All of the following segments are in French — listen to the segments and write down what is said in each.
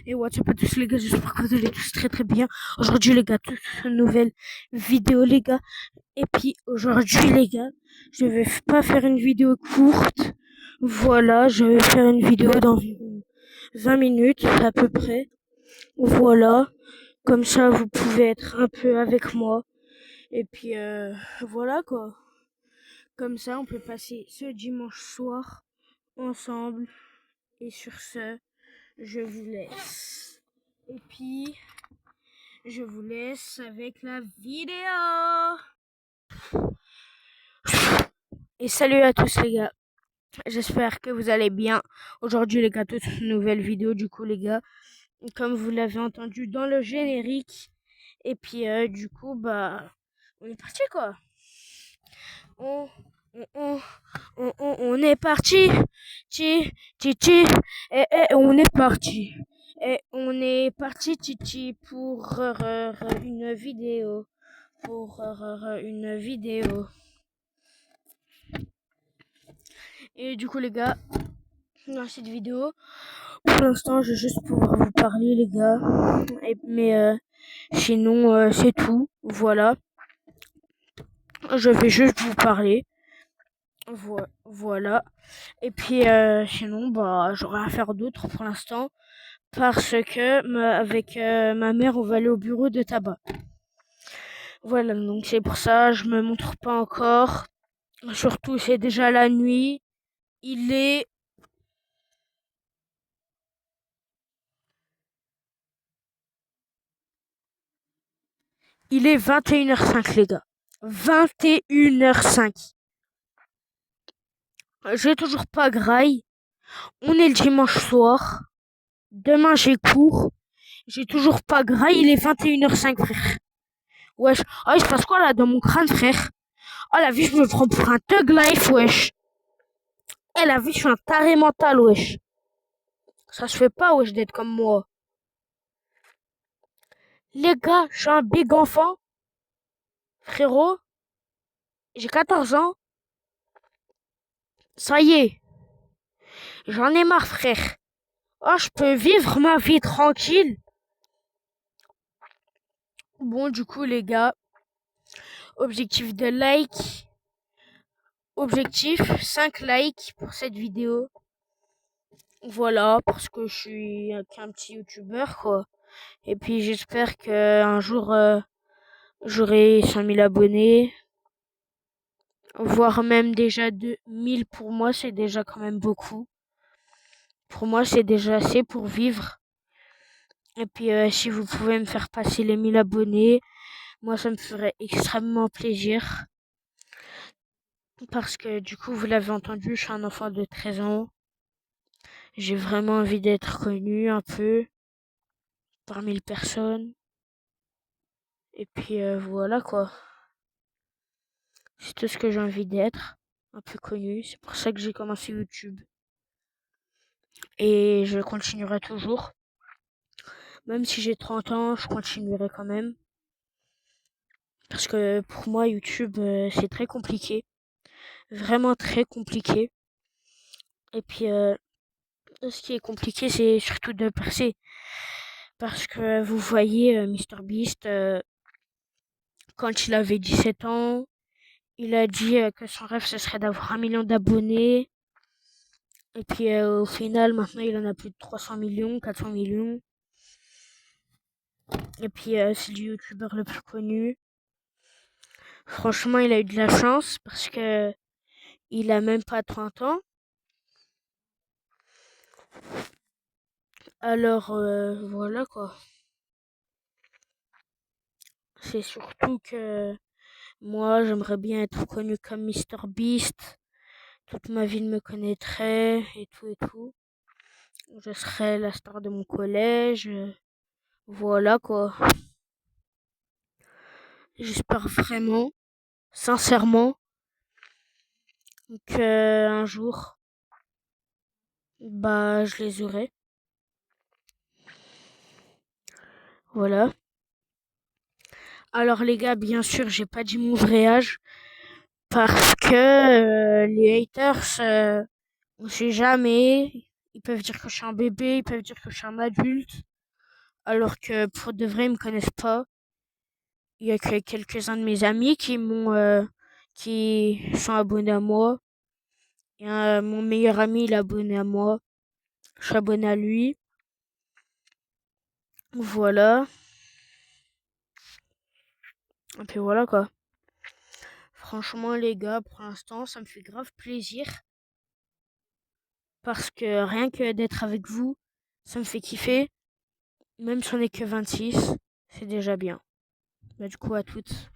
Et what's up à tous les gars, j'espère que vous allez tous très très bien. Aujourd'hui les gars, toute une nouvelle vidéo les gars. Et puis aujourd'hui les gars, je vais pas faire une vidéo courte. Voilà, je vais faire une vidéo d'environ 20 minutes à peu près. Voilà, comme ça vous pouvez être un peu avec moi. Et puis voilà quoi. Comme ça on peut passer ce dimanche soir ensemble. Et sur ce, je vous laisse. Et puis, je vous laisse avec la vidéo. Et salut à tous les gars. J'espère que vous allez bien. Aujourd'hui les gars, toute une nouvelle vidéo du coup les gars. Comme vous l'avez entendu dans le générique. Et puis du coup bah on est parti quoi. On on, on est parti. Et on est parti. Et on est parti Titi pour une vidéo. Pour une vidéo. Et du coup les gars, dans cette vidéo, pour l'instant je vais juste pouvoir vous parler les gars. Mais sinon c'est tout. Voilà. Je vais juste vous parler. Voilà. Et puis sinon bah j'aurai à faire d'autres pour l'instant. Parce que avec ma mère on va aller au bureau de tabac. Voilà, donc c'est pour ça, je me montre pas encore. Surtout c'est déjà la nuit. Il est Il est 21h05 les gars. 21h05. J'ai toujours pas graille. On est le dimanche soir. Demain j'ai cours. J'ai toujours pas graille. Il est 21h05 frère. Wesh. Ah il se passe quoi là dans mon crâne frère? Oh la vie je me prends pour un thug life wesh. Eh la vie je suis un taré mental wesh. Ça se fait pas wesh d'être comme moi. Les gars, je suis un big enfant. Frérot. J'ai 14 ans. Ça y est. J'en ai marre frère. Oh je peux vivre ma vie tranquille. Bon, du coup, les gars, objectif de like, objectif 5 likes pour cette vidéo. Voilà, parce que je suis qu'un petit youtubeur, quoi. Et puis, j'espère qu'un jour, j'aurai 5000 abonnés. Voire même déjà 2000 pour moi, c'est déjà quand même beaucoup. Pour moi, c'est déjà assez pour vivre. Et puis, si vous pouvez me faire passer les 1000 abonnés, moi, ça me ferait extrêmement plaisir. Parce que du coup, vous l'avez entendu, je suis un enfant de 13 ans. J'ai vraiment envie d'être connu un peu parmi les personnes. Et puis voilà quoi. C'est tout ce que j'ai envie d'être. Un peu connu. C'est pour ça que j'ai commencé YouTube. Et je continuerai toujours. Même si j'ai 30 ans, je continuerai quand même. Parce que pour moi, YouTube, c'est très compliqué. Vraiment très compliqué. Et puis, ce qui est compliqué, c'est surtout de percer. Parce que vous voyez, MrBeast, quand il avait 17 ans, il a dit que son rêve, ce serait d'avoir 1 million d'abonnés. Et puis au final, maintenant, il en a plus de 300 millions, 400 millions. Et puis c'est le youtubeur le plus connu. Franchement, il a eu de la chance parce que il a même pas 30 ans. Alors voilà quoi. C'est surtout que moi, j'aimerais bien être connu comme MrBeast. Toute ma ville me connaîtrait et tout et tout. Je serais la star de mon collège. Voilà quoi. J'espère vraiment, sincèrement, que un jour, bah, je les aurai. Voilà. Alors les gars, bien sûr, j'ai pas dit mon vrai âge parce que les haters, on sait jamais. Ils peuvent dire que je suis un bébé, ils peuvent dire que je suis un adulte, alors que pour de vrai, ils me connaissent pas. Il y a que quelques-uns de mes amis qui sont abonnés à moi. Et mon meilleur ami, il est abonné à moi. Je suis abonné à lui. Voilà. Et puis voilà quoi. Franchement, les gars, pour l'instant, ça me fait grave plaisir. Parce que rien que d'être avec vous, ça me fait kiffer. Même si on n'est que 26, c'est déjà bien. Bah, du coup, à toutes.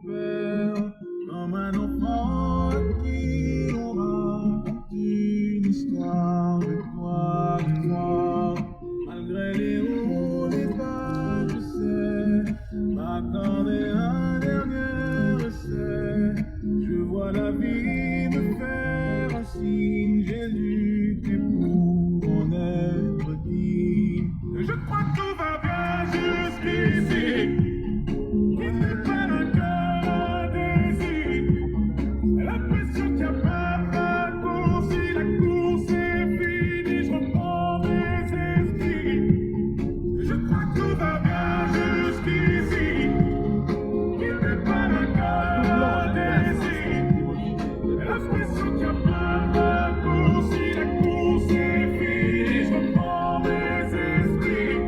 Comme un enfant à qui on raconte une histoire de toi, de moi. Malgré les hauts, les bas, je sais m'accorder un dernier essai. Je vois la vie me faire un signe. J'ai lutté pour en être digne. Je crois que tout va bien jusqu'ici. Il n'est pas un cœur désir. La pression qui a pas raccourci, la course est finie, je reprends mes esprits. Je crois que tout va bien jusqu'ici. Il n'est pas un cœur désir. La pression qui a pas raccourci, la course est finie, je reprends mes esprits.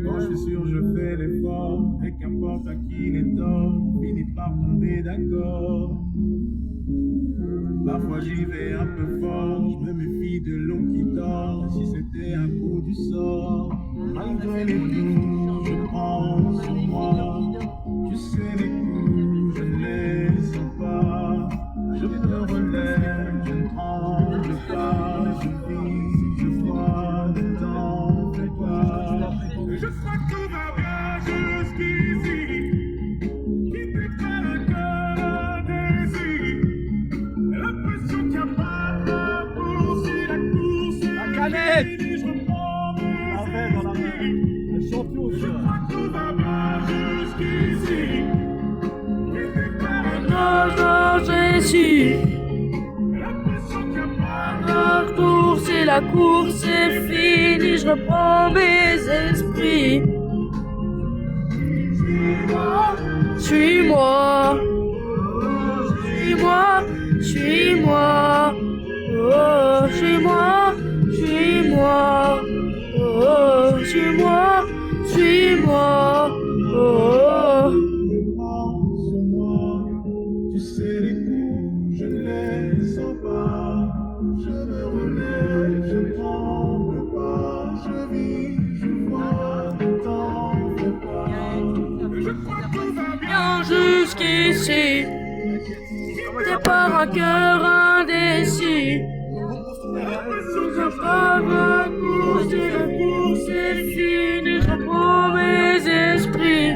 Quand je suis sûr, je fais l'effort, et qu'importe à qui les torts, on finit par tomber d'accord. Parfois j'y vais un peu fort, je me méfie de l'eau qui dort, si c'était un coup du sort. Malgré les coups, je prends sur moi, tu sais les coups, je ne les sens pas. Je me relève, je ne tremble pas, je vis, je vois, ne t'en fais pas. Je crois que tout va bien jusqu'ici. Il n'est pas le cœur désir. La pression qui a pas raccourci, la course est finie, je reprends mes esprits. Je crois que tout va bien jusqu'ici. Il n'est pas le cœur désir. La pression qui a pas raccourci, la course est finie, je reprends mes esprits. Suis-moi, suis-moi, suis-moi, oh, suis-moi, suis-moi, oh, suis-moi, suis-moi, oh. Je prends sur moi, tu sais les coups, je ne les sens pas. Je me relève, je ne tremble pas, je vis, je vois, ne t'en fais pas. Je crois que tout va bien jusqu'ici. T'es pas un cœur indécis. Je frappe la course est finie, je reprends mes esprits.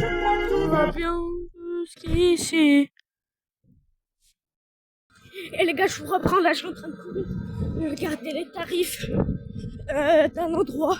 Je crois que tout va bien jusqu'ici. Et les gars, je vous reprends là, je suis en train de courir. Regardez les tarifs d'un endroit.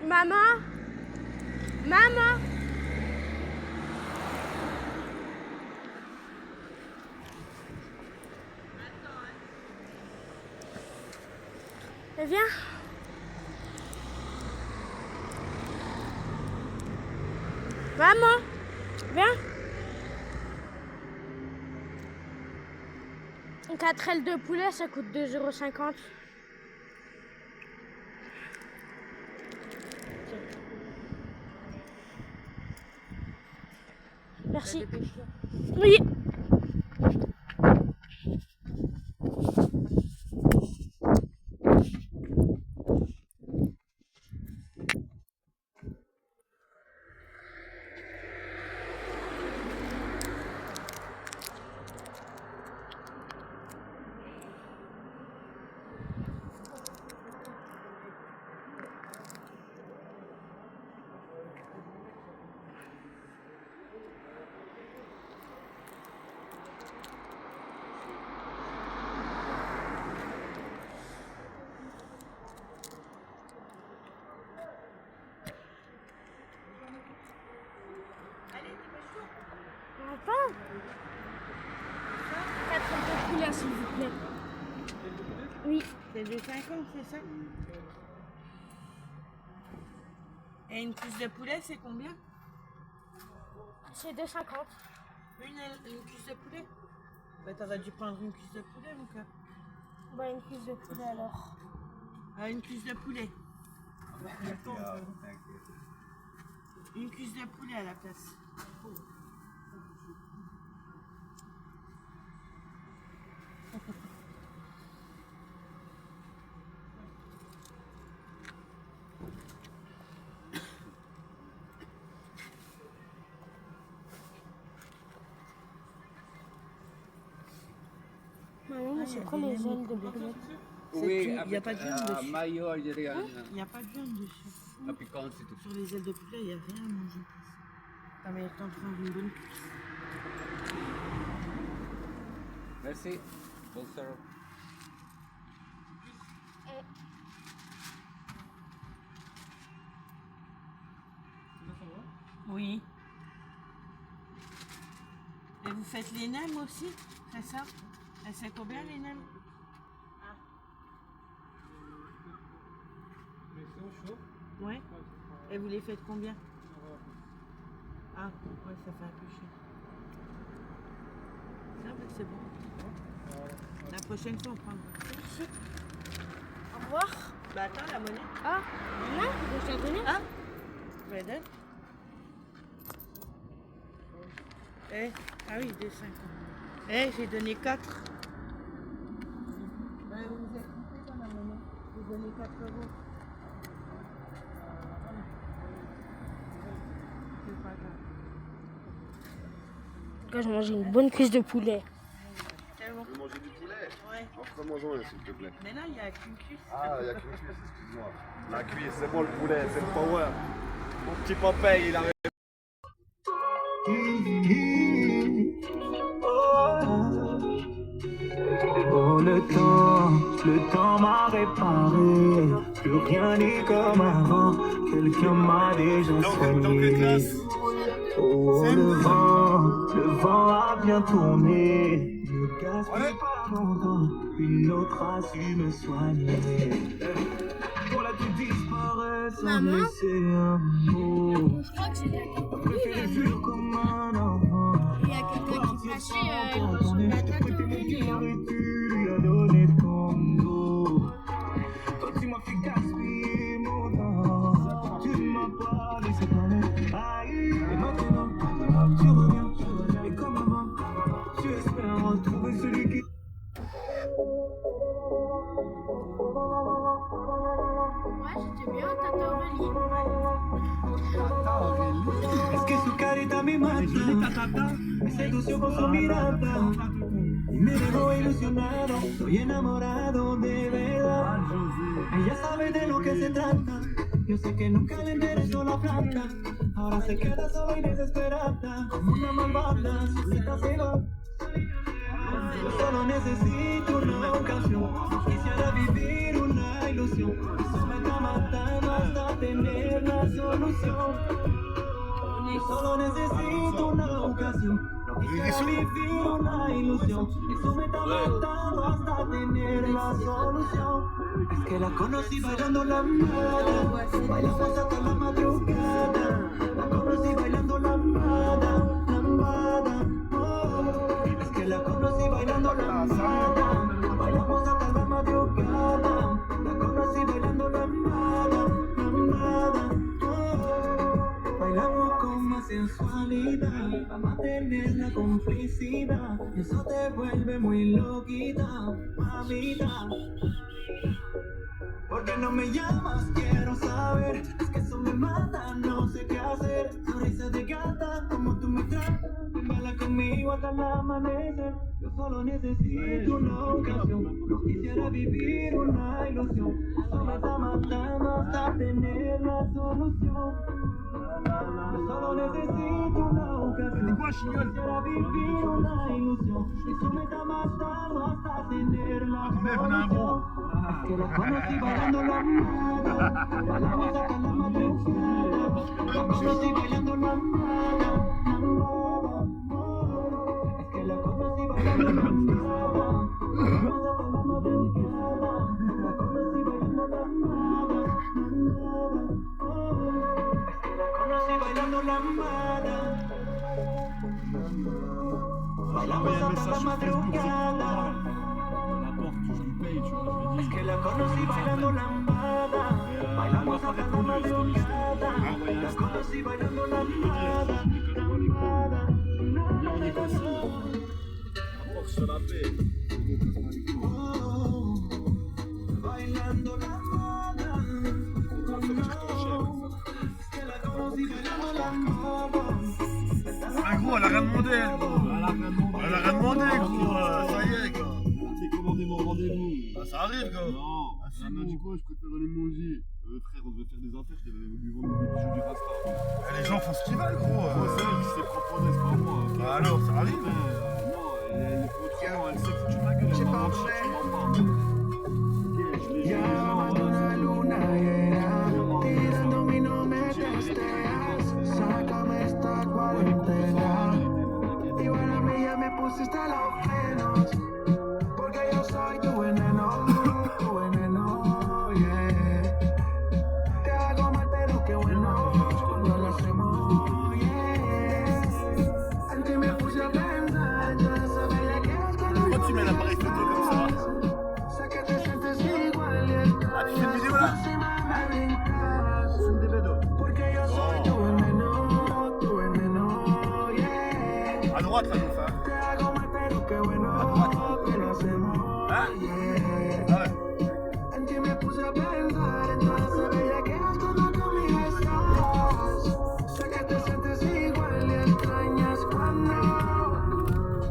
Maman? Maman? Viens. Maman, viens. Une 4 ailes de poulet, ça coûte 2,50 €. Merci. Oui. Enfin. 4 ailes de poulet, s'il vous plaît. Oui. C'est 2,50, c'est ça? Et une cuisse de poulet, c'est combien? C'est 2,50 €. Une cuisse de poulet? Bah t'aurais dû prendre une cuisse de poulet, mon cœur. Bah, une cuisse de poulet alors. Ah, une cuisse de poulet. Une cuisse de poulet à la place. Maman, mais c'est quoi les ailes de poulet? Il n'y a pas de viande dessus. Mayo algérienne. Il n'y a pas de viande dessus. La piquante, c'est tout. Sur les ailes de poulet, il n'y a rien à manger. Ça va être en train d'une bonne cuisse. Merci. Bonsoir. Oui. Et vous faites les nems aussi, c'est ça? Et c'est combien les nems? Ouais. Et vous les faites combien? Ah, ouais, ça fait un peu cher. Ça, mais c'est bon. La prochaine fois, on prendra. Merci. Au revoir. Bah attends, la monnaie. Ah, non, je t'ai donné. Ah, bah donne. Ah oui, 2,50. J'ai donné 4. Vous vous êtes trompé dans la monnaie. J'ai donné 4 €. C'est pas grave. En tout cas, j'ai mangé une bonne cuisse de poulet. C'est bon. Tu veux manger du poulet? Ouais. Offre-moi-en un, s'il te plaît. Mais là, il n'y a qu'une cuisse. Ah, il n'y a qu'une cuisse, excuse-moi. La cuisse, c'est bon le poulet, c'est le power. Mon petit Popeye, il a... Oh, le temps m'a réparé. Plus rien n'est comme avant. Quelqu'un m'a déjà soigné. Oh, le vent a bien tourné. Ne gaspille pas longtemps. Une autre a su me soigner. Pour la tu disparais sans Maman? laisser un mot. Je crois que c'est quelqu'un Préféré fuir comme un enfant. Il y a quelqu'un qui flashait Pour sur ton la je tête t'ai au prêté mon milieu. cœur et tu lui as donné ton dos. Toi tu m'as fait gaspiller mon temps. Tu ne m'as pas laissé parler. Aïe. Et maintenant, tu reviens. Et comme avant, tu espères retrouver celui qui... Ouais, j'étais bien, Tata Aurélie. Es que su carita me mata, me sedució con su mirada y me dejó ilusionado, estoy enamorado de verdad. Ella sabe de lo que se trata, yo sé que nunca le interesó la plata, ahora se queda sola y desesperada, como una malvada, solita se va. Yo solo necesito una ocasión, quisiera vivir una ilusión, eso me está matando hasta tener la solución. Yo solo necesito una ocasión, quisiera vivir una ilusión, Eso me está matando hasta tener la solución. Es que la conocí bailando lambada, bailamos hasta la madrugada. La conocí bailando lambada, lambada. Oh, es que la conocí bailando lambada, bailamos hasta la madrugada. La conocí bailando lambada, lambada. Oh, bailamos con más sensualidad, para mantener la complicidad. Eso te vuelve muy loquita, mamita. ¿Por qué no me llamas? Quiero saber. Es que eso me mata, no sé qué hacer. Sonrisa de gata, como tú me tratas. Ven, baila conmigo hasta el amanecer. Yo solo necesito una ocasión. No quisiera vivir una ilusión. Eso me está matando hasta tener la solución. Yo solo necesito una ocasión. No quisiera vivir una ilusión. Eso me está matando hasta tener la solución. Que la conocí bailando lambada, bailamos hasta la madrugada. La conocí bailando lambada, lambada. Es que la conocí bailando lambada, bailamos hasta la madrugada. La conocí bailando lambada, lambada. Es que la conocí bailando lambada, bailamos hasta la madrugada. Es que la conocí bailando lambada, bailamos hasta la madrugada. La conocí bailando lambada, lambada. Oh, bailando lambada. Es que la conocí bailando lambada. Ah gros, elle a rien demandé, elle, gros. Elle a rien demandé, gros. Ça y est, gars. C'est commandé mon rendez-vous. Ah, ça arrive, gars. Non, Ah, si, elle m'a bon. dit quoi? Je préfère un emoji. Frère, on devait faire des affaires, je devais lui vendre des bijoux du Rasta. Eh, les gens font ce qu'ils veulent, gros. Moi, c'est elle qui s'est proposée, c'est pas moi. Bah alors, ça arrive. Non, elle est autrement, elle s'est foutue de ma gueule. Elle m'a menti, je m'en parle. Ok, je l'ai Llamando una luna llena, tirándome y no me testeas. Sácame esta cuarentena. Igual a mí ya me pusiste los frenos, porque yo soy tu veneno, yeah. Te hago mal pero qué bueno cuando lo hacemos, yeah. En ti me puse a pensar, yo no sabía que eras cuando Pourquoi tu mets l'appareil photo comme ça? sé que te sientes igual y extrañas Ah, tu fais une vidéo là? si me brincas. Porque yo soy tu veneno, yeah. À droite, là, nous, hein. Te hago mal pero qué bueno que lo hacemos, Ah. yeah. Ah ouais. En ti me puse a pensar, entonces sabía que eras cuando conmigo estás. Sé que te sientes igual y extrañas cuando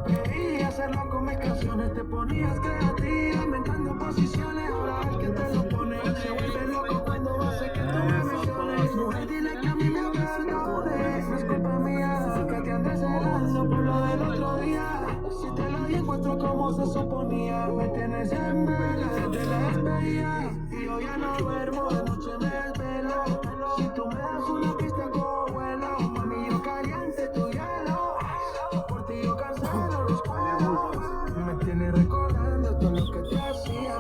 pedí hacerlo con mis canciones. Te ponías creativa, inventando posiciones. Ahora el que te lo pone se vuelve loco cuando hace que tú me menciones. Mujer, dile que a mí me perdones. No es culpa mía que te andes celando por lo del otro día. Si te lo di encuentro como se suponía. Me tienes en vela desde la despedida. Y yo ya no duermo, de noche me desvelo. Si tú me das una pista con vuelo, mami, yo caliente tu hielo. Por ti yo cancelo los juegos. Me tienes recordando todo lo que te hacía.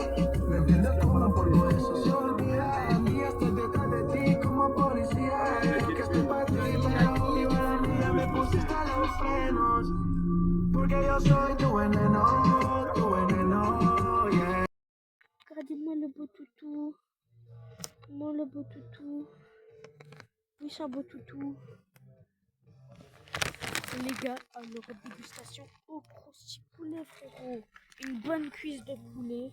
Me entiendes como por eso se olvida. A mí estoy detrás de ti como policía. Que estoy para ti, pero igual a mí ya me pusiste a los frenos. Porque yo soy tu veneno, yeah. Regardez-moi le beau toutou. Moi le beau toutou. Oui, c'est un beau toutou. Les gars, alors dégustation au croustillant poulet, frérot. Une bonne cuisse de poulet.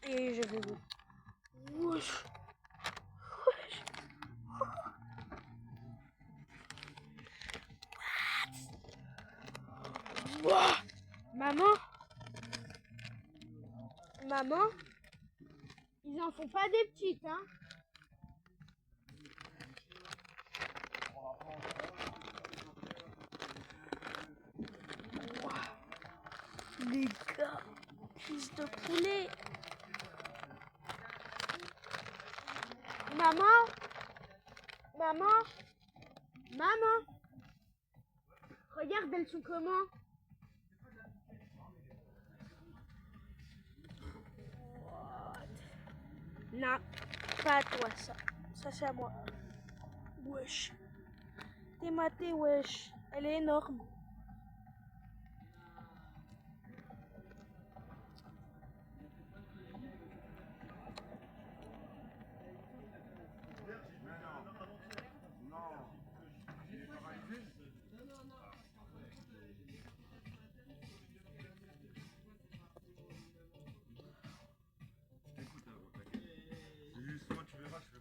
Et je vais vous. Wesh. Wesh. What? Wouah. Maman? Maman? Ils en font pas des petites, hein? Les gars, cuisse de poulet. Maman? Maman? Maman? Regarde, elles sont comment? Non, pas à toi ça. Ça c'est à moi. Wesh. T'es maté, wesh. Elle est énorme. Juste moi, tu verras, je fais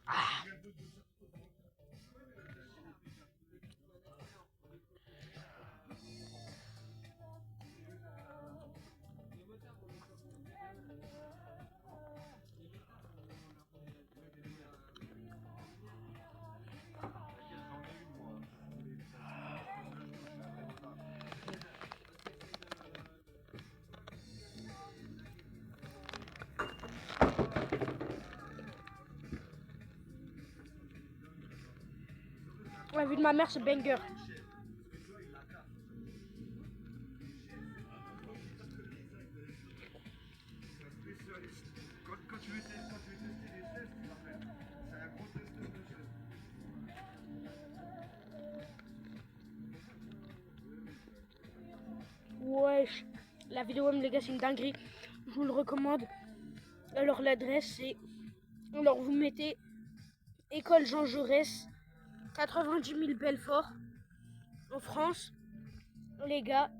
La vie de ma mère, c'est banger. Quand tu veux tester les chaises, tu vas faire. C'est un gros testeur de chaises. Wesh. La vidéo, les gars, c'est une dinguerie. Je vous le recommande. Alors, l'adresse, c'est... Alors, vous mettez École Jean Jaurès, 90 000 Belfort, en France, les gars.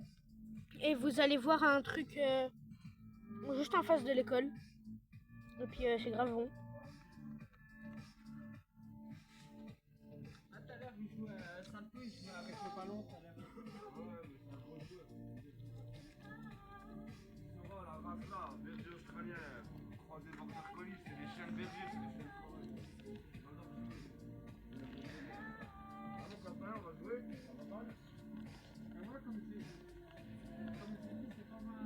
Et vous allez voir un truc juste en face de l'école. Et puis, c'est grave bon. Ah, tout à l'heure, il jouait à Saint-Cloud, il jouait avec le ballon tout à l'heure. Ça va, la race là, berger australien, croisé border collie, c'est des chiens de berger, c'est des chiens de forêt. Alors, copain, on va jouer. Ça va pas? Et moi, comme c'est dit, c'est pas mal.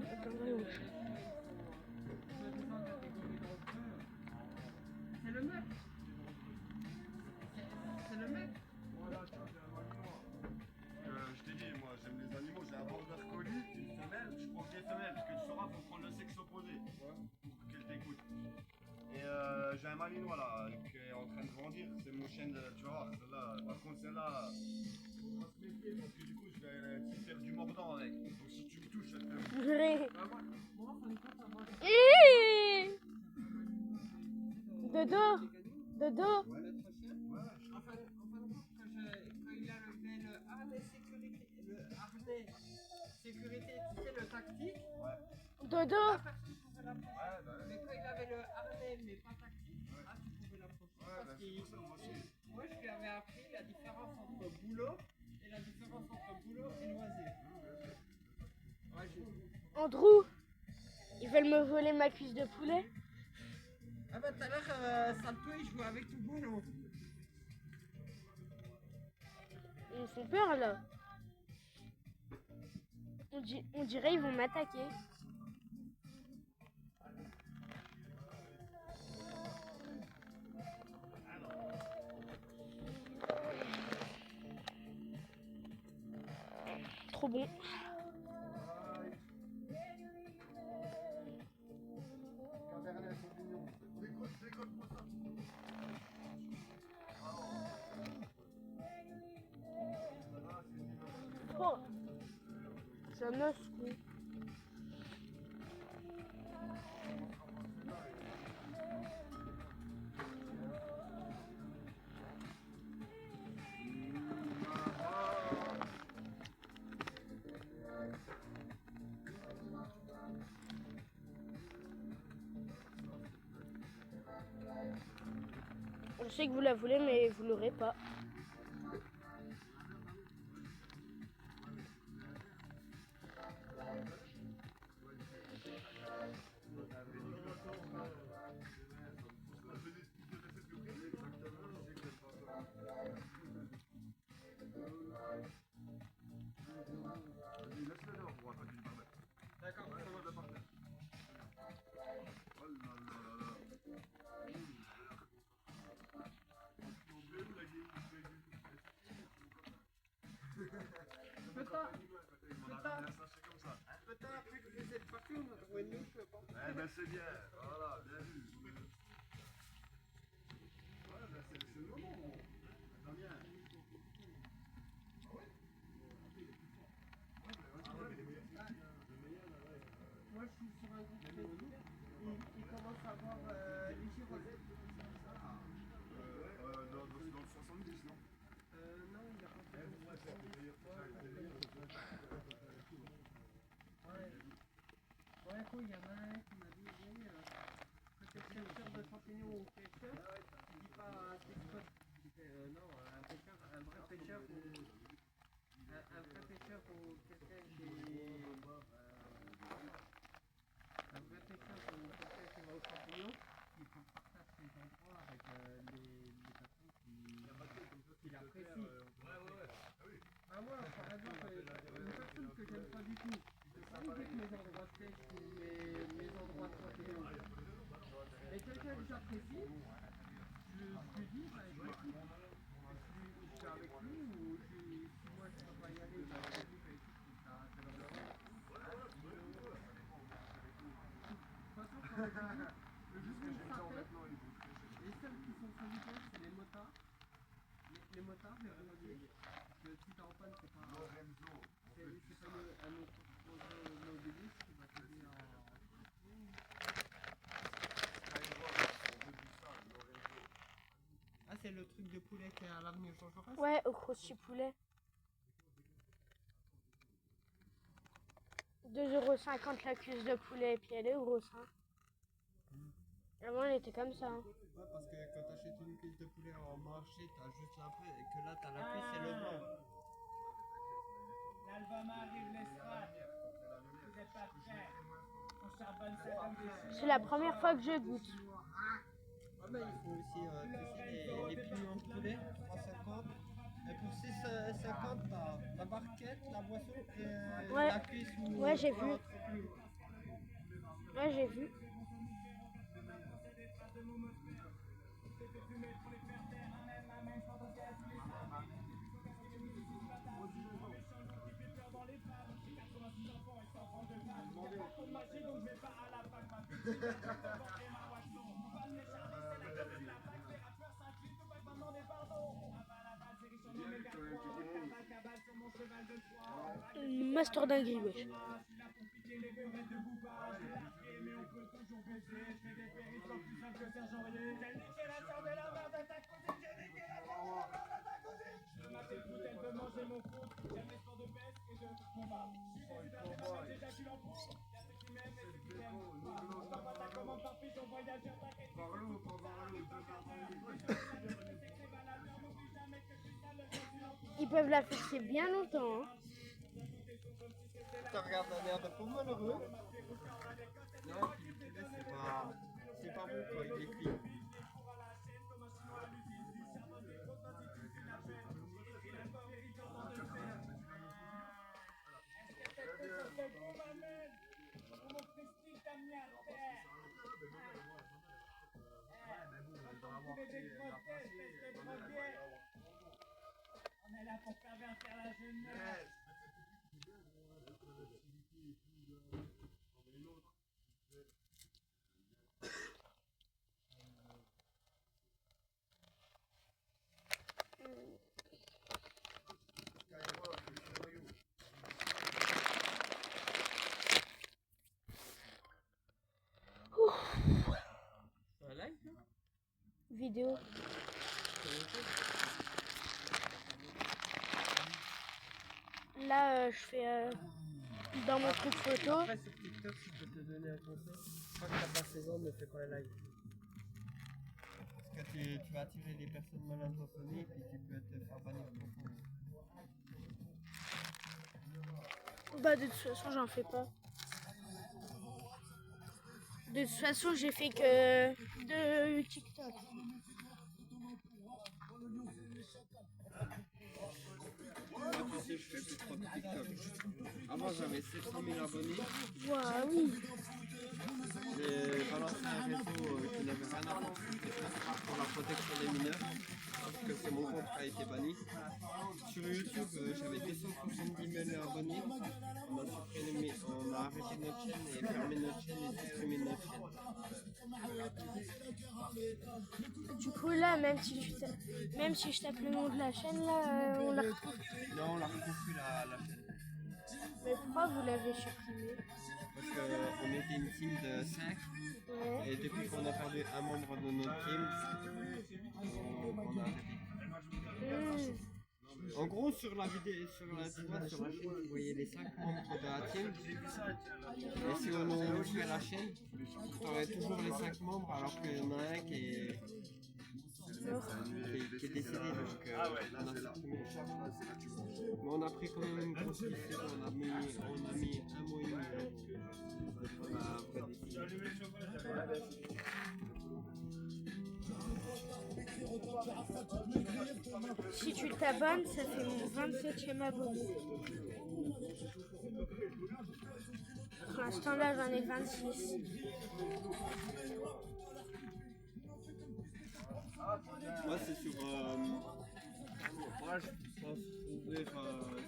C'est le mec. C'est le mec. Voilà, tiens, j'ai un animal. Je t'ai dit, moi, j'aime les animaux, j'ai un border collie, une femelle, je prends que les femelles, parce que tu sauras, faut prendre le sexe opposé, pour qu'elle t'écoute. Et j'ai un malinois là, qui est en train de grandir, c'est mon chien de, tu vas voir, celle-là, par contre celle-là, faudra se méfier, parce que du coup, je vais faire du mordant avec, donc si tu me touches, elle te... Purée. Moi, en fin de compte, ça va. Dodo. Dodo. Ouais, En fin de compte, quand il a le harnais sécurité, tu sais, le tactique, Dodo. là, personne pouvait l'approcher. Mais quand il avait le harnais, mais pas tactique, là, tu pouvais l'approcher. Parce que moi, je lui avais appris la différence entre boulot et la différence entre boulot et loisir. Ouais, Andrew. Ils veulent me voler ma cuisse de poulet. Ah bah tout à l'heure, Salto, il jouait avec tout boulot. Ils me font peur là. On dirait ils vont m'attaquer. Trop bon. Oh, c'est un os, quoi. Je sais que vous la voulez, mais vous l'aurez pas. D'accord, ça va. Peut-être après que vous êtes parti, on a trouvé une louche, je pense. Eh ben c'est bien, voilà, bien vu. d'un coup, il y en a un qui m'a dit oui, quand tu es pêcheur de champignons ou pêcheur, tu dis pas tes spots. Non, un pêcheur, un vrai pêcheur ou un vrai pêcheur ou quelqu'un qui un vrai pêcheur ou quelqu'un qui va aux champignons, il faut partager ses endroits avec les personnes qui l'apprécient. Ah moi, par exemple, une personne que j'aime pas du tout, je peux pas lui dire mes endroits de pêche ou mes endroits de champignons. Mais quelqu'un que j'apprécie, je lui dis, bah écoute, je suis avec lui ou si moi je peux pas y aller, bah je lui dis, bah écoute, t'as le droit. De toute façon, quand je dis ça fait, les seuls qui sont solidaires, c'est les motards. Les motards, les rôliers, parce que si t'es en panne, c'est pas un automobiliste qui va t'aider Ah, c'est le truc de poulet qui est à l'avenue Jean Jaurès? Ouais, au crousty poulet. 2,50 € la cuisse de poulet, et puis elle est grosse. Hein. Avant, elle était comme ça. Hein. Ouais, parce que quand t'achètes une cuisse de poulet en marché, t'as juste la cuisse, et que là, t'as la cuisse et le blanc. L'album arrive, l'estrade. Vous n'êtes pas prêts. On charbonne ça comme des chiens. C'est la première fois que je goûte. Ah, mais il faut aussi les pignons de poulet, 3,50. Et pour 6,50, t'as la barquette, la boisson et Ouais. la cuisse ou Ouais, j'ai vu. autre plus. Ouais, j'ai vu. Master dinguerie, wesh. Ils peuvent la fixer bien longtemps. Hein. Tu regardes un air de pauvre malheureux. Non, puis le poulet, c'est pas bon quand il est cuit. On est là pour pervertir la jeunesse. Un live là? Vidéo. Là, je fais dans mon truc photo. Après sur TikTok, si je peux te donner un conseil, quand tu n'as pas 16 ans, ne fais pas un live. Parce que tu vas attirer des personnes mal intentionnées et puis tu peux te faire bannir ton compte. Bah, de toute façon, j'en fais pas. De toute façon, j'ai fait que de TikTok. Moi, tu sais, je fais plus trop de TikTok. Avant, j'avais 700 000 abonnés. Waouh, oui. J'ai balancé un réseau qui n'avait rien à voir pour la protection des mineurs. Parce que c'est mon compte qui a été banni. Sur YouTube, j'avais 270 000 abonnés. On a arrêté notre chaîne et fermé notre chaîne et supprimé notre chaîne. Du coup, là, même si je tape le nom de la chaîne, là, on la retrouve. Non, on la retrouve plus la chaîne. Mais pourquoi vous l'avez supprimée? Parce qu'on était une team de 5 Ouais. et depuis qu'on a perdu un membre de notre team, on a arrêté. En gros, sur la vidéo, tu vois, sur la chaîne, vous voyez les 5 membres de la team. Et si on fait la chaîne, tu aurais toujours les 5 membres alors qu'il y en a un qui est décédé. Donc, on a supprimé. Mais on a pris quand même une grosse liste. On a mis 1 mois et demi. On a après décidé. Si tu t'abonnes, ça fait mon 27e abonné. Pour l'instant, là, j'en ai 26. Moi, c'est sur. Moi, je pense ouvrir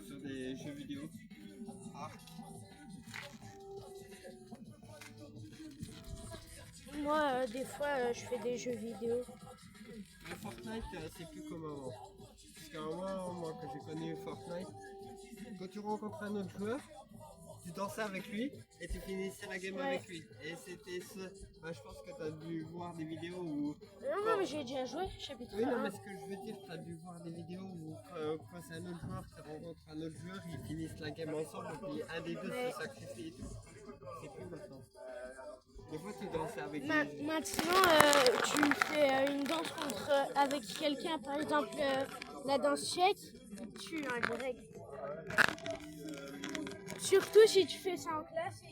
sur des jeux vidéo. Moi, des fois, je fais des jeux vidéo. Mais Fortnite, c'est plus comme avant. Parce qu'avant, moi, quand j'ai connu Fortnite, quand tu rencontres un autre joueur, tu dansais avec lui et tu finissais la game avec lui. Et c'était ce. Bah, je pense que tu as dû voir des vidéos où. Non, mais j'ai déjà joué, chapitre Oui, non, 1. mais ce que je veux dire, tu as dû voir des vidéos où quand c'est un autre joueur, tu rencontres un autre joueur, ils finissent la game ensemble et puis un des deux se sacrifie et tout. C'est plus maintenant. Des fois, tu dansais avec des. Maintenant, tu fais une danse avec quelqu'un, par exemple la danse tchèque, tu as des règles. Surtout si tu fais ça en classe.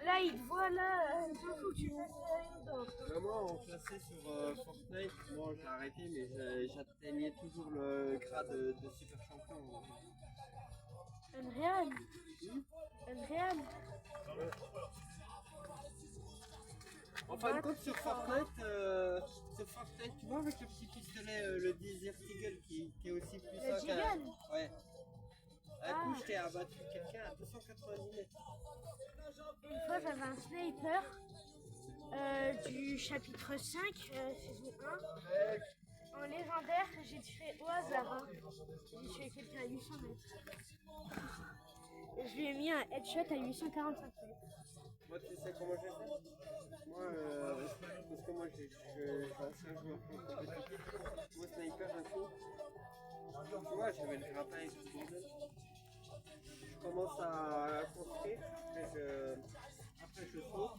Là, ils te voient, là, il faut que tu fasses une danse. Vraiment, on classait sur Fortnite, moi j'ai arrêté, mais j'atteignais toujours le grade de super champion. Unreal. Unreal. En fin de compte, sur Fortnite, tu vois, avec le petit pistolet, le Desert Eagle qui est aussi puissant Le qu'un. Deagle. Ouais. Un coup, je t'ai abattu quelqu'un à 290 mètres. Une fois, j'avais un sniper du chapitre 5, saison 1. En légendaire, j'ai tiré au hasard. Hein. J'ai tué quelqu'un à 800 mètres. Et je lui ai mis un headshot à 845 mètres. Moi, tu sais comment j'ai fait? Moi, parce que moi, j'ai ancien joueur compétitif. Moi, sniper, un coup. Tu vois, j'avais le grappin et tout le bordel. Je commence à construire, après je saute.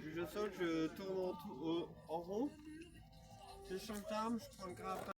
Je saute, je tourne en rond. Je change d'arme, je prends le grappin.